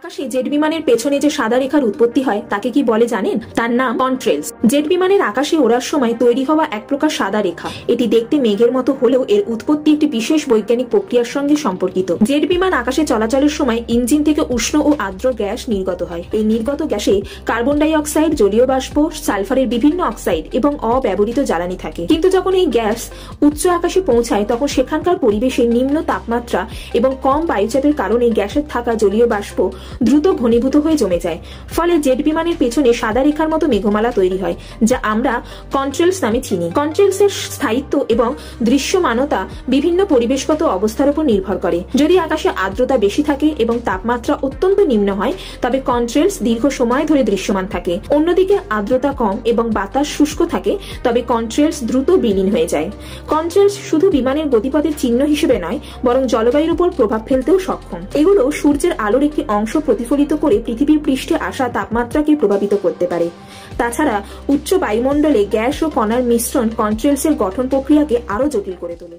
আকাশে জেট বিমানের পেছনে যে সাদা রেখার উৎপত্তি হয় তাকে কি বলে জানেন? তার নাম কন্ট্রেলস। জেট বিমানের আকাশে ওড়ার সময় তৈরি হওয়া এক প্রকার সাদা রেখা। এটি দেখতে মেঘের মতো হলেও এর উৎপত্তি একটি বিশেষ বৈজ্ঞানিক প্রক্রিয়ার সঙ্গে সম্পর্কিত। জেট বিমান আকাশে চলাচলের সময় ইঞ্জিন থেকে উষ্ণ ও আর্দ্র গ্যাস নির্গত হয়। এই নির্গত গ্যাসে কার্বন ডাই অক্সাইড, জলীয় বাষ্প, সালফারের বিভিন্ন অক্সাইড এবং অব্যবহৃত জ্বালানি থাকে। কিন্তু যখন এই গ্যাস উচ্চ আকাশে পৌঁছায় তখন সেখানকার পরিবেশে নিম্ন তাপমাত্রা এবং কম বায়ুচাপের কারণে গ্যাসের থাকা জলীয় বাষ্প দ্রুত ঘনীভূত হয়ে জমে যায়। ফলে জেট বিমানের পেছনে সাদা রেখার মতো মেঘমালা তৈরি হয়, যা আমরা কন্ট্রেলস নামে চিনি। কন্ট্রেলসের স্থায়িত্ব এবং দৃশ্যমানতা বিভিন্ন পরিবেশগত অবস্থার উপর নির্ভর করে। যদি আকাশে আর্দ্রতা বেশি থাকে এবং তাপমাত্রা অত্যন্ত নিম্ন হয় তবে কন্ট্রেলস দীর্ঘ সময় ধরে দৃশ্যমান থাকে। অন্যদিকে আর্দ্রতা কম এবং বাতাস শুষ্ক থাকে তবে কন্ট্রেলস দ্রুত বিলীন হয়ে যায়। কন্ট্রেলস শুধু বিমানের গতিপথের চিহ্ন হিসেবে নয়, বরং জলবায়ুর উপর প্রভাব ফেলতেও সক্ষম। এগুলো সূর্যের আলোর একটি অংশ প্রতিফলিত করে পৃথিবীর পৃষ্ঠে আসা তাপমাত্রাকে প্রভাবিত করতে পারে। তাছাড়া উচ্চ বায়ুমণ্ডলে গ্যাস ও কণার মিশ্রণ কন্ট্রেলসের গঠন প্রক্রিয়াকে আরো জটিল করে তোলে।